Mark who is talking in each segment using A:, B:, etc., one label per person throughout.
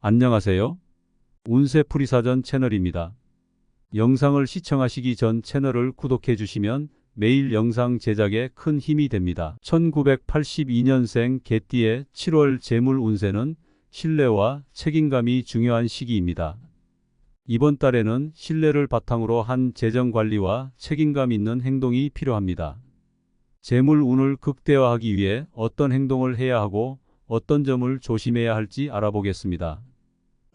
A: 안녕하세요. 운세풀이사전 채널입니다. 영상을 시청하시기 전 채널을 구독해 주시면 매일 영상 제작에 큰 힘이 됩니다. 1982년생 개띠의 7월 재물 운세는 신뢰와 책임감이 중요한 시기입니다. 이번 달에는 신뢰를 바탕으로 한 재정 관리와 책임감 있는 행동이 필요합니다. 재물 운을 극대화하기 위해 어떤 행동을 해야 하고 어떤 점을 조심해야 할지 알아보겠습니다.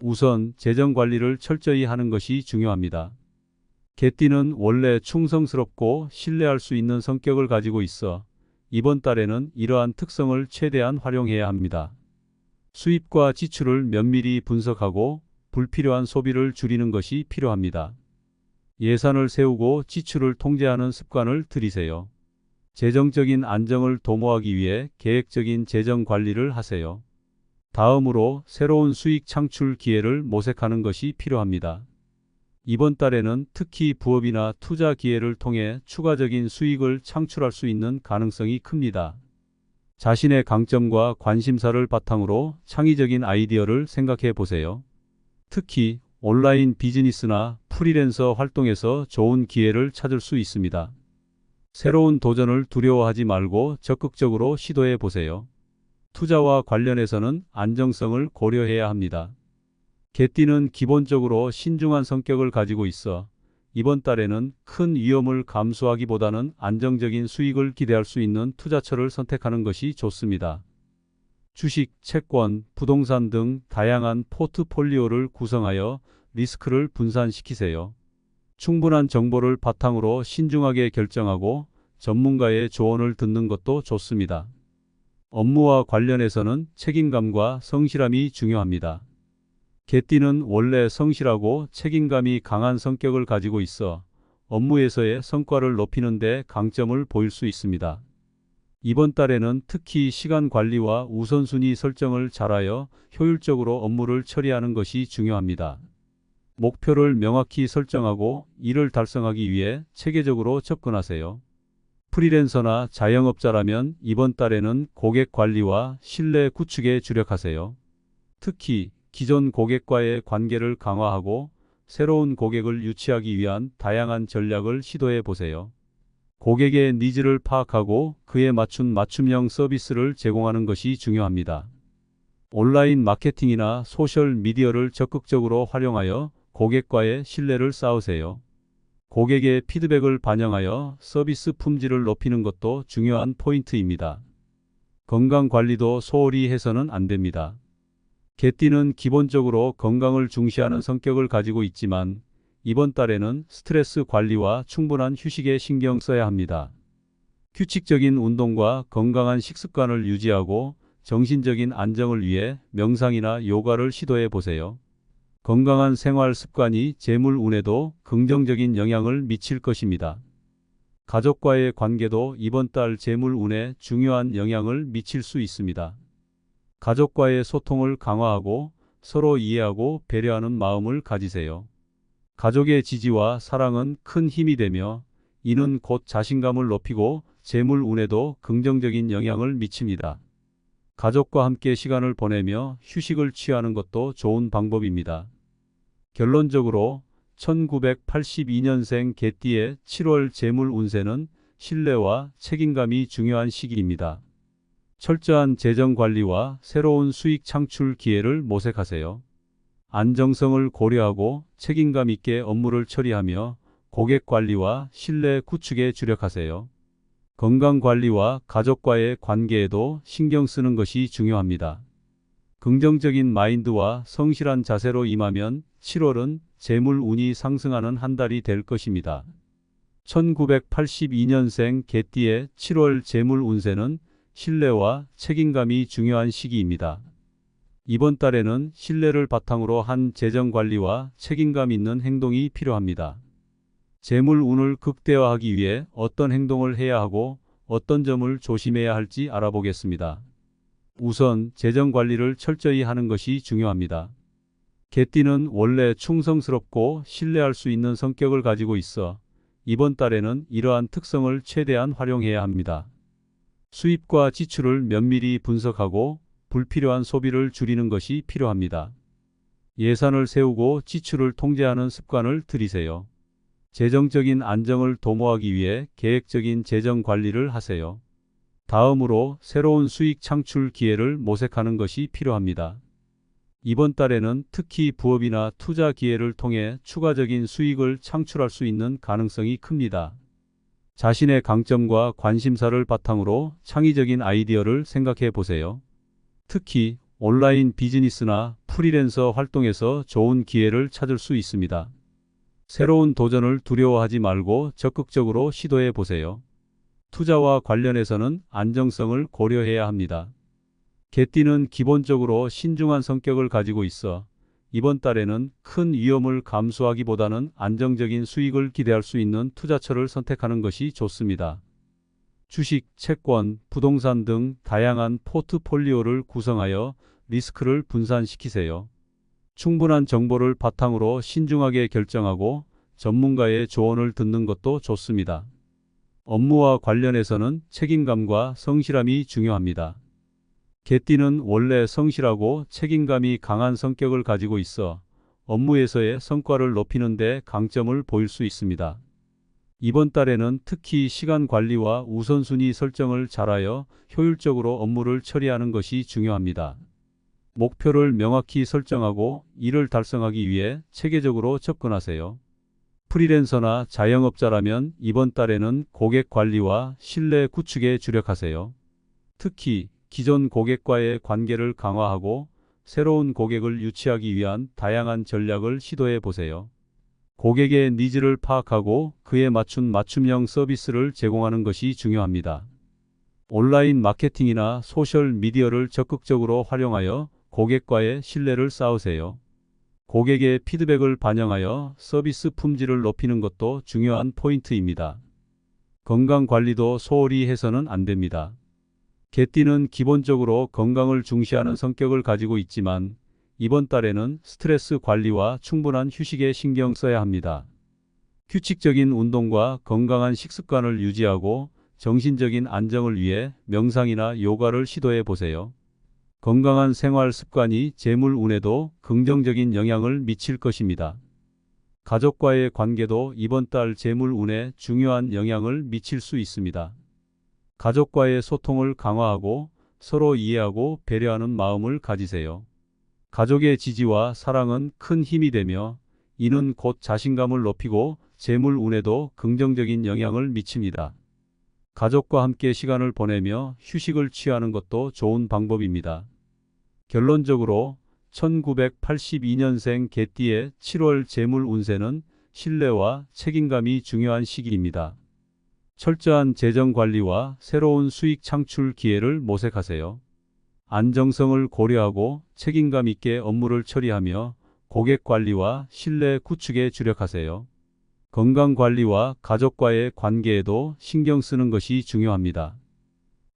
A: 우선 재정 관리를 철저히 하는 것이 중요합니다. 개띠는 원래 충성스럽고 신뢰할 수 있는 성격을 가지고 있어 이번 달에는 이러한 특성을 최대한 활용해야 합니다. 수입과 지출을 면밀히 분석하고 불필요한 소비를 줄이는 것이 필요합니다. 예산을 세우고 지출을 통제하는 습관을 들이세요. 재정적인 안정을 도모하기 위해 계획적인 재정 관리를 하세요. 다음으로 새로운 수익 창출 기회를 모색하는 것이 필요합니다. 이번 달에는 특히 부업이나 투자 기회를 통해 추가적인 수익을 창출할 수 있는 가능성이 큽니다. 자신의 강점과 관심사를 바탕으로 창의적인 아이디어를 생각해 보세요. 특히 온라인 비즈니스나 프리랜서 활동에서 좋은 기회를 찾을 수 있습니다. 새로운 도전을 두려워하지 말고 적극적으로 시도해 보세요. 투자와 관련해서는 안정성을 고려해야 합니다. 개띠는 기본적으로 신중한 성격을 가지고 있어 이번 달에는 큰 위험을 감수하기보다는 안정적인 수익을 기대할 수 있는 투자처를 선택하는 것이 좋습니다. 주식, 채권, 부동산 등 다양한 포트폴리오를 구성하여 리스크를 분산시키세요. 충분한 정보를 바탕으로 신중하게 결정하고 전문가의 조언을 듣는 것도 좋습니다. 업무와 관련해서는 책임감과 성실함이 중요합니다. 개띠는 원래 성실하고 책임감이 강한 성격을 가지고 있어 업무에서의 성과를 높이는 데 강점을 보일 수 있습니다. 이번 달에는 특히 시간 관리와 우선순위 설정을 잘하여 효율적으로 업무를 처리하는 것이 중요합니다. 목표를 명확히 설정하고 이를 달성하기 위해 체계적으로 접근하세요. 프리랜서나 자영업자라면 이번 달에는 고객 관리와 신뢰 구축에 주력하세요. 특히 기존 고객과의 관계를 강화하고 새로운 고객을 유치하기 위한 다양한 전략을 시도해 보세요. 고객의 니즈를 파악하고 그에 맞춘 맞춤형 서비스를 제공하는 것이 중요합니다. 온라인 마케팅이나 소셜 미디어를 적극적으로 활용하여 고객과의 신뢰를 쌓으세요. 고객의 피드백을 반영하여 서비스 품질을 높이는 것도 중요한 포인트입니다. 건강 관리도 소홀히 해서는 안 됩니다. 개띠는 기본적으로 건강을 중시하는 성격을 가지고 있지만 이번 달에는 스트레스 관리와 충분한 휴식에 신경 써야 합니다. 규칙적인 운동과 건강한 식습관을 유지하고 정신적인 안정을 위해 명상이나 요가를 시도해 보세요. 건강한 생활 습관이 재물 운에도 긍정적인 영향을 미칠 것입니다. 가족과의 관계도 이번 달 재물 운에 중요한 영향을 미칠 수 있습니다. 가족과의 소통을 강화하고 서로 이해하고 배려하는 마음을 가지세요. 가족의 지지와 사랑은 큰 힘이 되며 이는 곧 자신감을 높이고 재물 운에도 긍정적인 영향을 미칩니다. 가족과 함께 시간을 보내며 휴식을 취하는 것도 좋은 방법입니다. 결론적으로 1982년생 개띠의 7월 재물 운세는 신뢰와 책임감이 중요한 시기입니다. 철저한 재정 관리와 새로운 수익 창출 기회를 모색하세요. 안정성을 고려하고 책임감 있게 업무를 처리하며 고객 관리와 신뢰 구축에 주력하세요. 건강 관리와 가족과의 관계에도 신경 쓰는 것이 중요합니다. 긍정적인 마인드와 성실한 자세로 임하면 7월은 재물 운이 상승하는 한 달이 될 것입니다. 1982년생 개띠의 7월 재물 운세는 신뢰와 책임감이 중요한 시기입니다. 이번 달에는 신뢰를 바탕으로 한 재정 관리와 책임감 있는 행동이 필요합니다. 재물 운을 극대화하기 위해 어떤 행동을 해야 하고 어떤 점을 조심해야 할지 알아보겠습니다. 우선 재정 관리를 철저히 하는 것이 중요합니다. 개띠는 원래 충성스럽고 신뢰할 수 있는 성격을 가지고 있어 이번 달에는 이러한 특성을 최대한 활용해야 합니다. 수입과 지출을 면밀히 분석하고 불필요한 소비를 줄이는 것이 필요합니다. 예산을 세우고 지출을 통제하는 습관을 들이세요. 재정적인 안정을 도모하기 위해 계획적인 재정 관리를 하세요. 다음으로 새로운 수익 창출 기회를 모색하는 것이 필요합니다. 이번 달에는 특히 부업이나 투자 기회를 통해 추가적인 수익을 창출할 수 있는 가능성이 큽니다. 자신의 강점과 관심사를 바탕으로 창의적인 아이디어를 생각해 보세요. 특히 온라인 비즈니스나 프리랜서 활동에서 좋은 기회를 찾을 수 있습니다. 새로운 도전을 두려워하지 말고 적극적으로 시도해 보세요. 투자와 관련해서는 안정성을 고려해야 합니다. 개띠는 기본적으로 신중한 성격을 가지고 있어 이번 달에는 큰 위험을 감수하기보다는 안정적인 수익을 기대할 수 있는 투자처를 선택하는 것이 좋습니다. 주식, 채권, 부동산 등 다양한 포트폴리오를 구성하여 리스크를 분산시키세요. 충분한 정보를 바탕으로 신중하게 결정하고 전문가의 조언을 듣는 것도 좋습니다. 업무와 관련해서는 책임감과 성실함이 중요합니다. 개띠는 원래 성실하고 책임감이 강한 성격을 가지고 있어 업무에서의 성과를 높이는 데 강점을 보일 수 있습니다. 이번 달에는 특히 시간 관리와 우선순위 설정을 잘하여 효율적으로 업무를 처리하는 것이 중요합니다. 목표를 명확히 설정하고 이를 달성하기 위해 체계적으로 접근하세요. 프리랜서나 자영업자라면 이번 달에는 고객 관리와 신뢰 구축에 주력하세요. 특히 기존 고객과의 관계를 강화하고 새로운 고객을 유치하기 위한 다양한 전략을 시도해 보세요. 고객의 니즈를 파악하고 그에 맞춘 맞춤형 서비스를 제공하는 것이 중요합니다. 온라인 마케팅이나 소셜 미디어를 적극적으로 활용하여 고객과의 신뢰를 쌓으세요. 고객의 피드백을 반영하여 서비스 품질을 높이는 것도 중요한 포인트입니다. 건강 관리도 소홀히 해서는 안 됩니다. 개띠는 기본적으로 건강을 중시하는 성격을 가지고 있지만 이번 달에는 스트레스 관리와 충분한 휴식에 신경 써야 합니다. 규칙적인 운동과 건강한 식습관을 유지하고 정신적인 안정을 위해 명상이나 요가를 시도해 보세요. 건강한 생활 습관이 재물 운에도 긍정적인 영향을 미칠 것입니다. 가족과의 관계도 이번 달 재물 운에 중요한 영향을 미칠 수 있습니다. 가족과의 소통을 강화하고 서로 이해하고 배려하는 마음을 가지세요. 가족의 지지와 사랑은 큰 힘이 되며 이는 곧 자신감을 높이고 재물 운에도 긍정적인 영향을 미칩니다. 가족과 함께 시간을 보내며 휴식을 취하는 것도 좋은 방법입니다. 결론적으로 1982년생 개띠의 7월 재물 운세는 신뢰와 책임감이 중요한 시기입니다. 철저한 재정 관리와 새로운 수익 창출 기회를 모색하세요. 안정성을 고려하고 책임감 있게 업무를 처리하며 고객 관리와 신뢰 구축에 주력하세요. 건강 관리와 가족과의 관계에도 신경 쓰는 것이 중요합니다.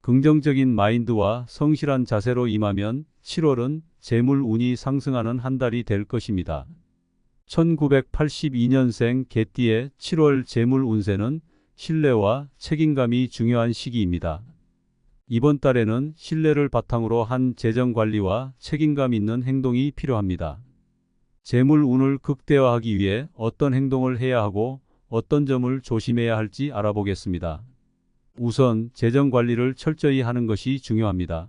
A: 긍정적인 마인드와 성실한 자세로 임하면 7월은 재물 운이 상승하는 한 달이 될 것입니다. 1982년생 개띠의 7월 재물 운세는 신뢰와 책임감이 중요한 시기입니다. 이번 달에는 신뢰를 바탕으로 한 재정 관리와 책임감 있는 행동이 필요합니다. 재물 운을 극대화하기 위해 어떤 행동을 해야 하고 어떤 점을 조심해야 할지 알아보겠습니다. 우선 재정 관리를 철저히 하는 것이 중요합니다.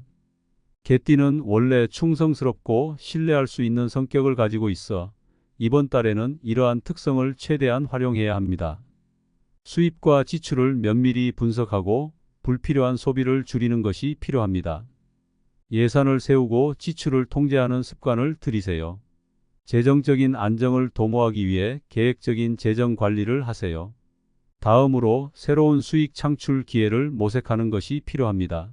A: 개띠는 원래 충성스럽고 신뢰할 수 있는 성격을 가지고 있어 이번 달에는 이러한 특성을 최대한 활용해야 합니다. 수입과 지출을 면밀히 분석하고 불필요한 소비를 줄이는 것이 필요합니다. 예산을 세우고 지출을 통제하는 습관을 들이세요. 재정적인 안정을 도모하기 위해 계획적인 재정 관리를 하세요. 다음으로 새로운 수익 창출 기회를 모색하는 것이 필요합니다.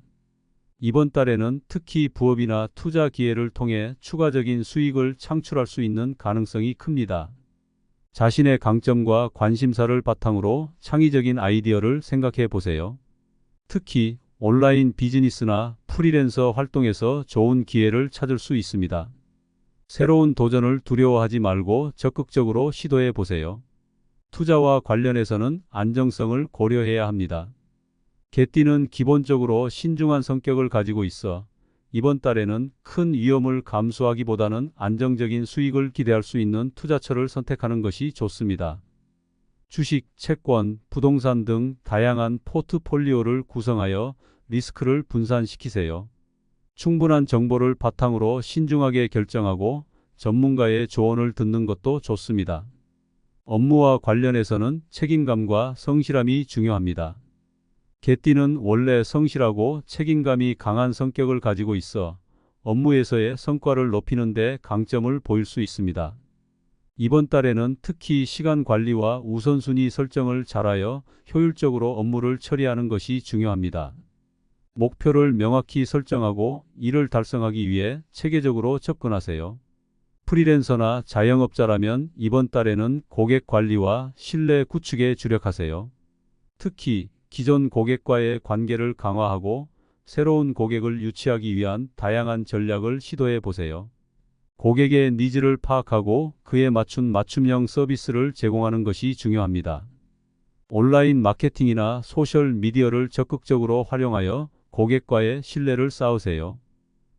A: 이번 달에는 특히 부업이나 투자 기회를 통해 추가적인 수익을 창출할 수 있는 가능성이 큽니다. 자신의 강점과 관심사를 바탕으로 창의적인 아이디어를 생각해 보세요. 특히 온라인 비즈니스나 프리랜서 활동에서 좋은 기회를 찾을 수 있습니다. 새로운 도전을 두려워하지 말고 적극적으로 시도해 보세요. 투자와 관련해서는 안정성을 고려해야 합니다. 개띠는 기본적으로 신중한 성격을 가지고 있어 이번 달에는 큰 위험을 감수하기보다는 안정적인 수익을 기대할 수 있는 투자처를 선택하는 것이 좋습니다. 주식, 채권, 부동산 등 다양한 포트폴리오를 구성하여 리스크를 분산시키세요. 충분한 정보를 바탕으로 신중하게 결정하고 전문가의 조언을 듣는 것도 좋습니다. 업무와 관련해서는 책임감과 성실함이 중요합니다. 개띠는 원래 성실하고 책임감이 강한 성격을 가지고 있어 업무에서의 성과를 높이는 데 강점을 보일 수 있습니다. 이번 달에는 특히 시간 관리와 우선순위 설정을 잘하여 효율적으로 업무를 처리하는 것이 중요합니다. 목표를 명확히 설정하고 이를 달성하기 위해 체계적으로 접근하세요. 프리랜서나 자영업자라면 이번 달에는 고객 관리와 신뢰 구축에 주력하세요. 특히 기존 고객과의 관계를 강화하고 새로운 고객을 유치하기 위한 다양한 전략을 시도해 보세요. 고객의 니즈를 파악하고 그에 맞춘 맞춤형 서비스를 제공하는 것이 중요합니다. 온라인 마케팅이나 소셜 미디어를 적극적으로 활용하여 고객과의 신뢰를 쌓으세요.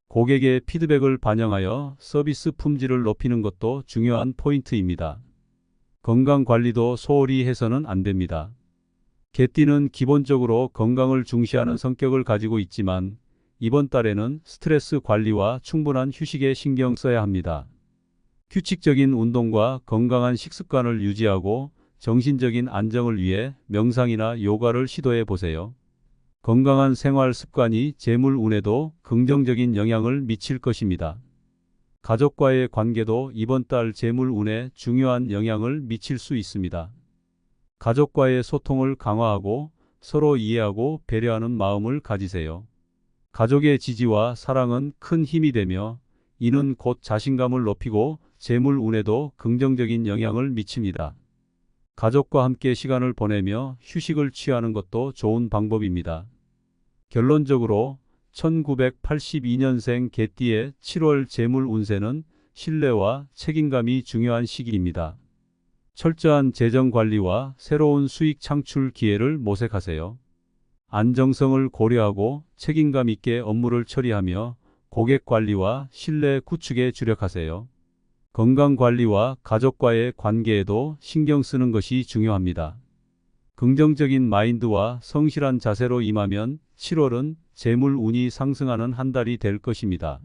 A: 고객의 피드백을 반영하여 서비스 품질을 높이는 것도 중요한 포인트입니다. 건강 관리도 소홀히 해서는 안 됩니다. 개띠는 기본적으로 건강을 중시하는 성격을 가지고 있지만 이번 달에는 스트레스 관리와 충분한 휴식에 신경 써야 합니다. 규칙적인 운동과 건강한 식습관을 유지하고 정신적인 안정을 위해 명상이나 요가를 시도해 보세요. 건강한 생활 습관이 재물 운에도 긍정적인 영향을 미칠 것입니다. 가족과의 관계도 이번 달 재물 운에 중요한 영향을 미칠 수 있습니다. 가족과의 소통을 강화하고 서로 이해하고 배려하는 마음을 가지세요. 가족의 지지와 사랑은 큰 힘이 되며 이는 곧 자신감을 높이고 재물 운에도 긍정적인 영향을 미칩니다. 가족과 함께 시간을 보내며 휴식을 취하는 것도 좋은 방법입니다. 결론적으로 1982년생 개띠의 7월 재물 운세는 신뢰와 책임감이 중요한 시기입니다. 철저한 재정 관리와 새로운 수익 창출 기회를 모색하세요. 안정성을 고려하고 책임감 있게 업무를 처리하며 고객 관리와 신뢰 구축에 주력하세요. 건강 관리와 가족과의 관계에도 신경 쓰는 것이 중요합니다. 긍정적인 마인드와 성실한 자세로 임하면 7월은 재물 운이 상승하는 한 달이 될 것입니다.